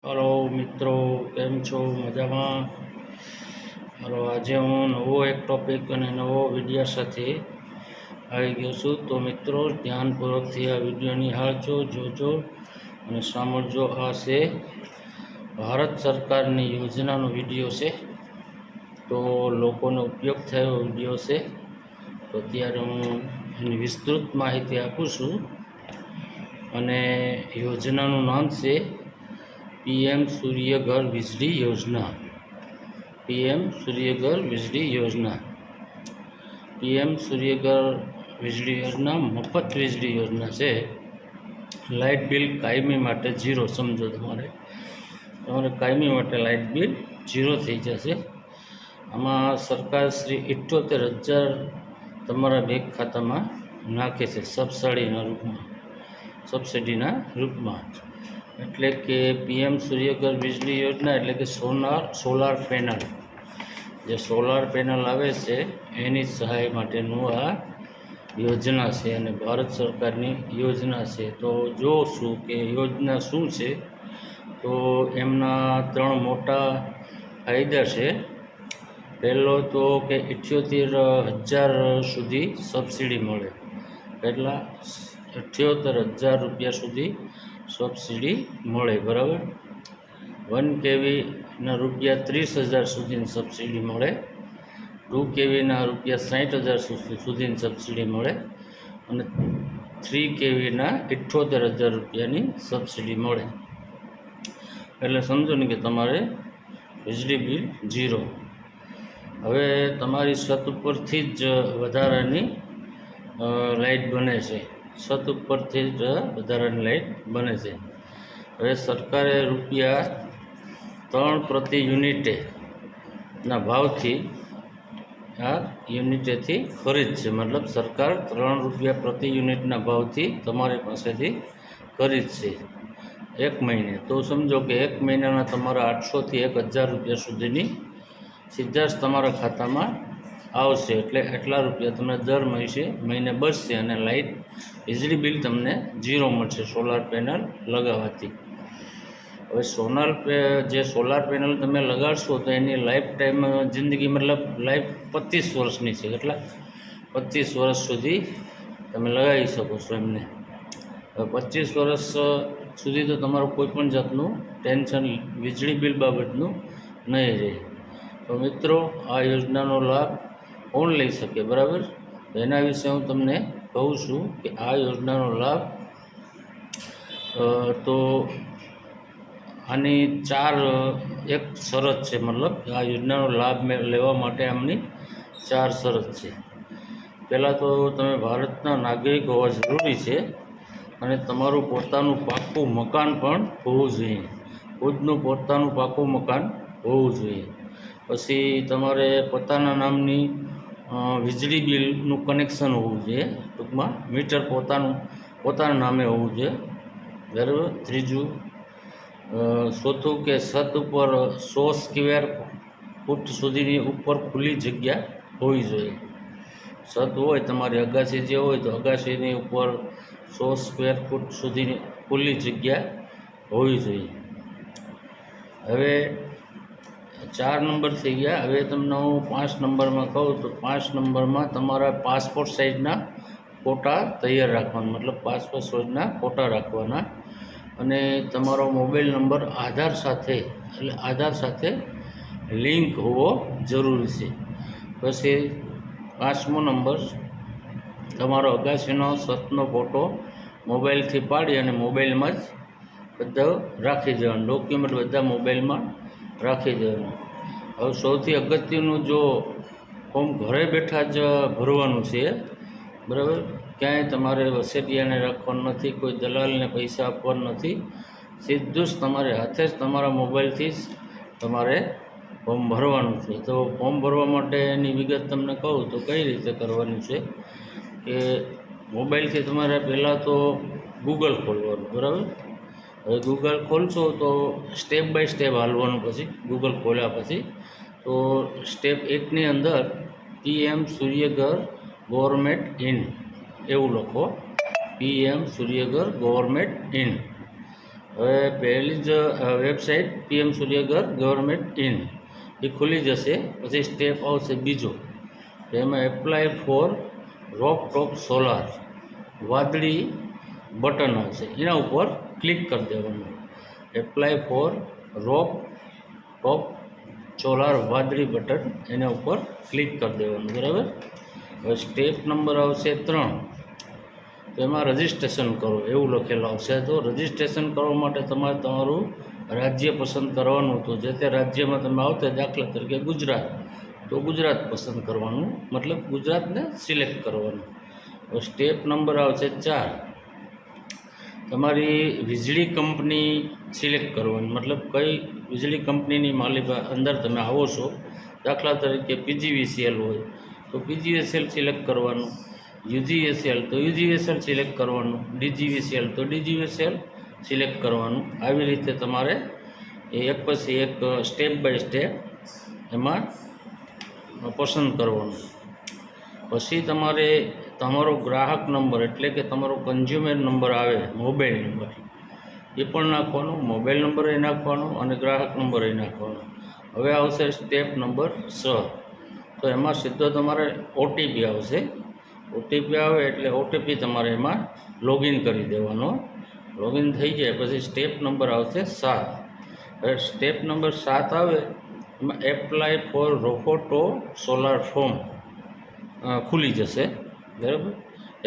Hello મિત્રો, કેમ છો? મજામાં? આજે હું નવો એક ટોપિક અને નવો વિડીયો સાથે આવી ગયો છું. તો મિત્રો, ધ્યાનપૂર્વકથી આ વિડીયો નિહાળજો, જોજો અને સાંભળજો. આ છે ભારત સરકારની યોજનાનો વિડીયો છે, તો લોકોને ઉપયોગ થયો વિડીયો છે. તો અત્યારે હું એની વિસ્તૃત માહિતી આપું છું. અને યોજનાનું નામ છે पीएम सूर्य घर बिजली योजना। पीएम सूर्य घर बिजली योजना। पीएम सूर्य घर बिजली योजना मफत વીજળી યોજના છે. લાઇટ બિલ કાયમી માટે ઝીરો. સમજો, તમારે કાયમી માટે લાઇટ બિલ ઝીરો થઈ જશે. આમાં સરકાર શ્રી 78,000 તમારા બેંક ખાતામાં નાખે છે સબસિડીના રૂપમાં. એટલે કે પીએમ સૂર્યઘર વીજળી યોજના એટલે કે સોલાર પેનલ, જે સોલાર પેનલ આવે છે એની સહાય માટેનું આ યોજના છે અને ભારત સરકારની યોજના છે. તો જોશું કે યોજના શું છે. તો એમના 3 મોટા ફાયદા છે. પહેલો તો કે 78,000 સુધી સબસિડી મળે. એટલા 78,000 રૂપિયા સુધી સબસિડી મળે, બરાબર. 1 kVના રૂપિયા 30,000 સુધીની સબસિડી મળે. 2 kVના રૂપિયા 60,000 સુધીની સબસિડી મળે અને 3 kVના 78,000 રૂપિયાની સબસિડી મળે. એટલે સમજો ને કે તમારે વીજળી બિલ ઝીરો. હવે તમારી છત ઉપરથી જ વધારાની લાઇટ બને છે. છત ઉપરથી જ વધારાની લાઇટ બને છે. હવે સરકારે રૂપિયા 3 પ્રતિ યુનિટેના ભાવથી આ યુનિટેથી ખરીદશે. મતલબ સરકાર 3 રૂપિયા પ્રતિ યુનિટના ભાવથી તમારી પાસેથી ખરીદશે 1 મહિને. તો સમજો કે 1 મહિનાના તમારા 800થી 1,000 રૂપિયા સુધીની સીધા જ તમારા ખાતામાં આવશે. એટલે એટલા રૂપિયા તમને દર મહિને બચશે અને લાઇટ વીજળી બિલ તમને ઝીરો મળશે સોલાર પેનલ લગાવવાથી. હવે સોલાર પેનલ તમે લગાડશો તો એની લાઈફ ટાઈમ જિંદગી મતલબ લાઈફ 25 વર્ષની છે. એટલા 25 વર્ષ સુધી તમે લગાવી શકો છો એમને. હવે 25 વર્ષ સુધી તો તમારું કોઈ પણ જાતનું ટેન્શન વીજળી બિલ બાબતનું નહીં રહે. તો મિત્રો, આ યોજનાનો લાભ કોણ લઈ શકે, બરાબર? એના વિશે હું તમને કહું છું કે આ યોજનાનો લાભ તો આની 4 એક શરત છે. મતલબ આ યોજનાનો લાભ લેવા માટે આમની 4 શરત છે. પહેલાં તો તમે ભારતના નાગરિક હોવા જરૂરી છે અને તમારું પોતાનું પાક્કું મકાન પણ હોવું જોઈએ. ખુદનું પોતાનું પાક્કું મકાન હોવું જોઈએ. પછી તમારે પોતાના નામની વીજળી બિલનું કનેક્શન હોવું જોઈએ. ટૂંકમાં મીટર પોતાના નામે હોવું જોઈએ, બરાબર. ત્રીજું, ચોથું કે છત ઉપર 100 સ્ક્વેર ફૂટ સુધીની ઉપર ખુલ્લી જગ્યા હોવી જોઈએ. છત હોય તમારી અગાસી જે હોય તો અગાસીની ઉપર 100 સ્ક્વેર ફૂટ સુધીની ખુલ્લી જગ્યા હોવી જોઈએ. હવે 4 નંબર થઈ ગયા. હવે તમને હું 5 નંબરમાં કહું તો 5 નંબરમાં તમારા પાસપોર્ટ સાઇઝના ફોટા તૈયાર રાખવાના. મતલબ પાસપોર્ટ સાઇઝના ફોટા રાખવાના અને તમારો મોબાઈલ નંબર આધાર સાથે લિંક હોવો જરૂરી છે. પછી 5મો નંબર, તમારો અગાસીનો છતનો ફોટો મોબાઈલથી પાડી અને મોબાઈલમાં જ બધા રાખી દેવાનો. ડોક્યુમેન્ટ બધા મોબાઈલમાં રાખી દેવાનું. હવે સૌથી અગત્યનું, જો ફોર્મ ઘરે બેઠા જ ભરવાનું છે, બરાબર. ક્યાંય તમારે વસેટિયાને રાખવાનું નથી, કોઈ દલાલને પૈસા આપવાના નથી. સીધું જ તમારે હાથે જ તમારા મોબાઈલથી જ તમારે ફોર્મ ભરવાનું છે. તો ફોર્મ ભરવા માટેની વિગત તમને કહું તો કઈ રીતે કરવાની છે કે મોબાઈલથી તમારે પહેલાં તો ગૂગલ ખોલવાનું, બરાબર. હવે ગૂગલ ખોલશો તો સ્ટેપ બાય સ્ટેપ હાલવાનું. પછી ગૂગલ ખોલ્યા પછી તો સ્ટેપ 1ની અંદર પીએમ સૂર્યઘર ગવર્મેન્ટ ઇન એવું લખો. PM Suryaghar government in. હવે પહેલી જ website PM Suryaghar government in એ ખુલી જશે. પછી સ્ટેપ આવશે બીજો, એમાં apply for rooftop solar વાદળી બટન આવશે, એના ઉપર ક્લિક કરી દેવાનું. Apply for rooftop solar વાદળી બટન, એના ઉપર ક્લિક કરી દેવાનું. બરાબર. હવે સ્ટેપ નંબર આવશે 3, તો એમાં રજિસ્ટ્રેશન કરો એવું લખેલું આવશે. તો રજિસ્ટ્રેશન કરવા માટે તમારે તમારું રાજ્ય પસંદ કરવાનું. તો જે તે રાજ્યમાં તમે આવતા, દાખલા તરીકે ગુજરાત, તો ગુજરાત પસંદ કરવાનું, મતલબ ગુજરાતને સિલેક્ટ કરવાનું. હવે સ્ટેપ નંબર આવશે 4, તમારી વીજળી કંપની સિલેક્ટ કરવાની, મતલબ કઈ વીજળી કંપનીની માલિકા અંદર તમે આવો છો. દાખલા તરીકે PGVCL હોય તો PGVCL સિલેક્ટ કરવાનું, UGVCL તો UGVCL સિલેક્ટ કરવાનું, DGVCL તો DGVCL સિલેક્ટ કરવાનું. આવી રીતે તમારે એક પછી એક સ્ટેપ બાય સ્ટેપ એમાં પસંદ કરવાનું. પછી તમારે તમારો ગ્રાહક નંબર એટલે કે તમારો કન્ઝ્યુમર નંબર આવે, મોબાઈલ નંબર, એ પણ નાખવાનો, મોબાઈલ નંબર એ નાખવાનો અને ગ્રાહક નંબર એ નાખવાનો. હવે આવશે સ્ટેપ નંબર 6, તો એમાં સીધો તમારે OTP આવશે. OTP આવે એટલે OTP તમારે એમાં લોગિન કરી દેવાનો. લોગિન થઈ જાય પછી સ્ટેપ નંબર આવશે 7. હવે સ્ટેપ નંબર 7 આવે એમાં એપ્લાય ફોર રોફોટો સોલાર ફોર્મ ખુલી જશે. બરાબર.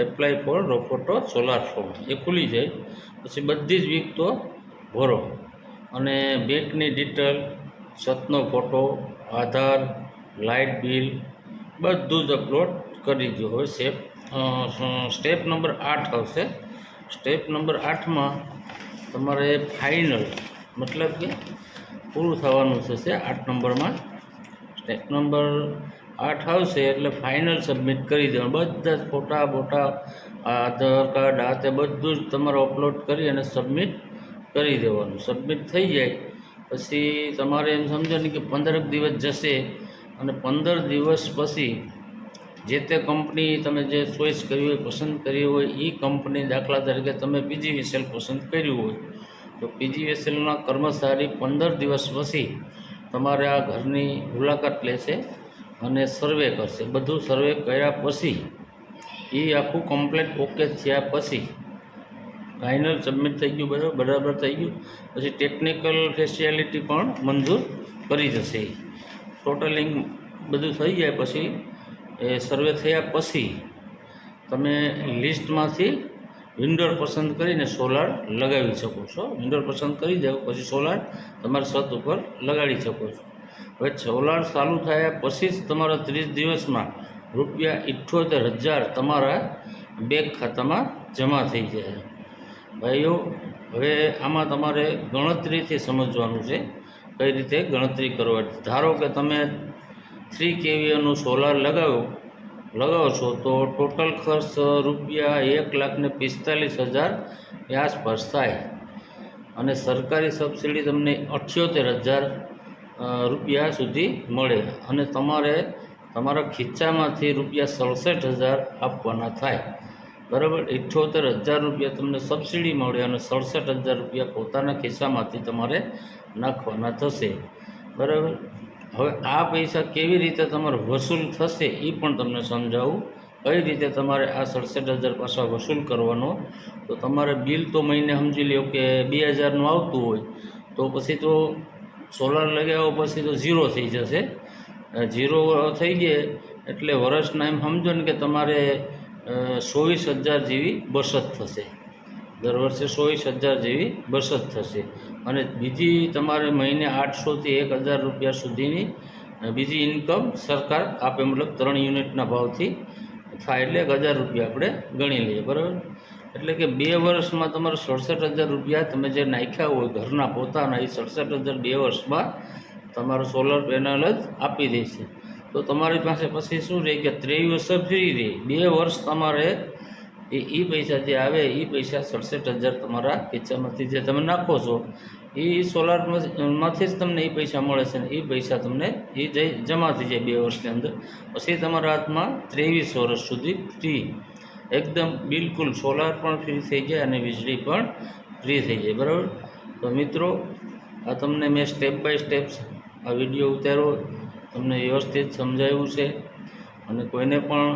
એપ્લાય ફોર રોફોટો સોલાર ફોર્મ એ ખુલી જાય પછી બધી જ વિગતો ભરો અને બેંકની ડિટેલ, છતનો ફોટો, આધાર, લાઇટ બિલ બધું જ અપલોડ કરી દો. હવે સ્ટેપ નંબર 8 આવશે. સ્ટેપ નંબર 8માં તમારે ફાઇનલ, મતલબ કે પૂરું થવાનું થશે 8 નંબરમાં. સ્ટેપ નંબર 8 આવશે એટલે ફાઇનલ સબમિટ કરી દેવાનું. બધા જ ફોટા બોટા, આધાર કાર્ડ, આ તે બધું જ તમારે અપલોડ કરી અને સબમિટ કરી દેવાનું. સબમિટ થઈ જાય પછી તમારે એમ સમજો ને કે 15 દિવસ જશે અને 15 દિવસ પછી જે તે કંપની તમે જે ચોઈસ કરી હોય, પસંદ કરી હોય એ કંપની, દાખલા તરીકે તમે PGVCL પસંદ કર્યું હોય તો PGVCLના કર્મચારી 15 દિવસ પછી તમારે આ ઘરની મુલાકાત લેશે અને સર્વે કરશે. બધું સર્વે કર્યા પછી એ આખું કમ્પ્લેટ ઓકે થયા પછી ફાઇનલ સબમિટ થઈ ગયું, બરાબર થઈ ગયું પછી ટેકનિકલ ફેસિલિટી પણ મંજૂર કરી જશે. ટોટલિંગ બધું થઈ જાય પછી એ સર્વે થયા પછી તમે લિસ્ટમાંથી વિન્ડોર પસંદ કરીને સોલાર લગાવી શકો છો. વિન્ડોર પસંદ કરી દો પછી સોલાર તમારા છત ઉપર લગાડી શકો છો. હવે સોલાર ચાલુ થયા પછી જ તમારા 30 દિવસમાં ₹78,000 તમારા બેંક ખાતામાં જમા થઈ જાય. ભાઈઓ, હવે આમાં તમારે ગણતરીથી સમજવાનું છે, કઈ રીતે ગણતરી કરવાની. ધારો કે તમે 3 kVAનું સોલાર લગાવો છો તો ટોટલ ખર્ચ ₹1,45,000 ની આસપાસ થાય અને સરકારી સબસિડી તમને ₹78,000 સુધી મળે અને તમારે તમારા ખીચામાંથી ₹67,000 આપવાના થાય. બરાબર. ₹78,000 તમને સબસિડી મળે અને ₹67,000 પોતાના ખિસ્સામાંથી તમારે નાખવાના થશે. બરાબર. હવે આ પૈસા કેવી રીતે તમારે વસૂલ થશે એ પણ તમને સમજાવું. કઈ રીતે તમારે આ 67,000 પાછા વસૂલ કરવાનો. તો તમારે બિલ તો મહિને સમજી લો કે 2,000નું આવતું હોય તો પછી તો સોલાર લગાવ્યા પછી તો ઝીરો થઈ જશે. ઝીરો થઈ જાય એટલે વર્ષના એમ સમજો ને કે તમારે 24,000 જેવી બચત થશે. દર વર્ષે 24,000 જેવી બચત થશે અને બીજી તમારે મહિને 800થી 1,000 રૂપિયા સુધીની બીજી ઇન્કમ સરકાર આપે, મતલબ 3 યુનિટના ભાવથી થાય એટલે 1,000 રૂપિયા આપણે ગણી લઈએ. બરાબર. એટલે કે 2 વર્ષમાં તમારે 67,000 રૂપિયા તમે જે નાખ્યા હોય ઘરના પોતાના, એ 67,000 2 વર્ષમાં તમારું સોલર પેનલ જ આપી દેશે. તો તમારી પાસે પછી શું રહે કે 23 વર્ષ ફ્રી રહે. 2 વર્ષ તમારે એ પૈસા જે આવે એ પૈસા 67,000 તમારા ખિસ્સામાંથી જે તમે નાખો છો એ સોલારમાંથી જ તમને એ પૈસા મળે છે ને એ પૈસા તમને એ જમા થઈ જાય 2 વર્ષની અંદર. પછી તમારા હાથમાં 23 વર્ષ સુધી ફ્રી, એકદમ બિલકુલ સોલાર પણ ફ્રી થઈ જાય અને વીજળી પણ ફ્રી થઈ જાય. બરાબર. તો મિત્રો, આ તમને મેં સ્ટેપ બાય સ્ટેપ આ વિડીયો ઉતાર્યો, તમને વ્યવસ્થિત સમજાવ્યું છે. અને કોઈને પણ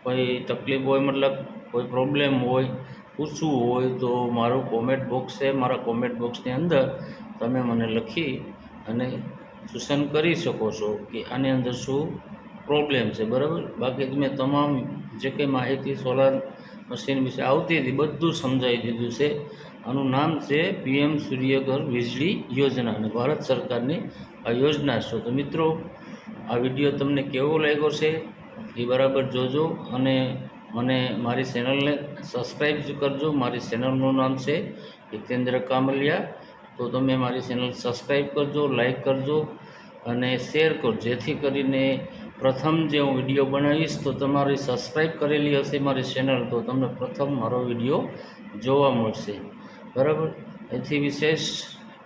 કોઈ તકલીફ હોય, મતલબ કોઈ પ્રોબ્લેમ હોય, પૂછવું હોય તો મારું કોમેન્ટ બોક્સ છે, મારા કોમેન્ટ બોક્સની અંદર તમે મને લખી અને સૂચન કરી શકો છો કે આની અંદર શું પ્રોબ્લેમ છે, બરાબર. બાકી તમે તમામ જે કંઈ માહિતી સોલાર મશીન વિશે આવતી હતી બધું સમજાવી દીધું છે. આનું નામ છે PM સૂર્યઘર વીજળી યોજના, અને ભારત સરકારની આ યોજના છે. તો મિત્રો, આ વિડીયો તમને કેવો લાગ્યો છે એ બરાબર જોજો, અને મને મારી ચેનલને સબસ્ક્રાઈબ કરજો. મારી ચેનલનું નામ છે હિતેન્દ્ર કામલિયા. તો તમે મારી ચેનલ સબસ્ક્રાઈબ કરજો, લાઈક કરજો અને શેર કરજો, જેથી કરીને પ્રથમ જે હું વિડીયો બનાવીશ તો તમારી સબસ્ક્રાઈબ કરેલી હશે મારી ચેનલ, તો તમને પ્રથમ મારો વિડીયો જોવા મળશે, બરાબર. એથી વિશેષ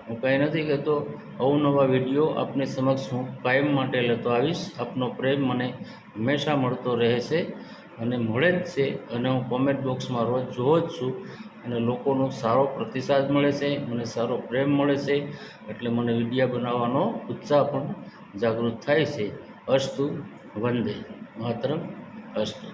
હું કાંઈ નથી કહેતો. અવનવા વિડીયો આપની સમક્ષ હું કાયમ માટે લેતો આવીશ. આપનો પ્રેમ મને હંમેશા મળતો રહે છે અને મળે જ છે. અને હું કોમેન્ટ બોક્સમાં રોજ જોઉં જ છું, અને લોકોનો સારો પ્રતિસાદ મળે છે, મને સારો પ્રેમ મળે છે, એટલે મને વિડીયો બનાવવાનો ઉત્સાહ પણ જાગૃત થાય છે. અસ્તુ વંદે માતરમ. અસ્તુ.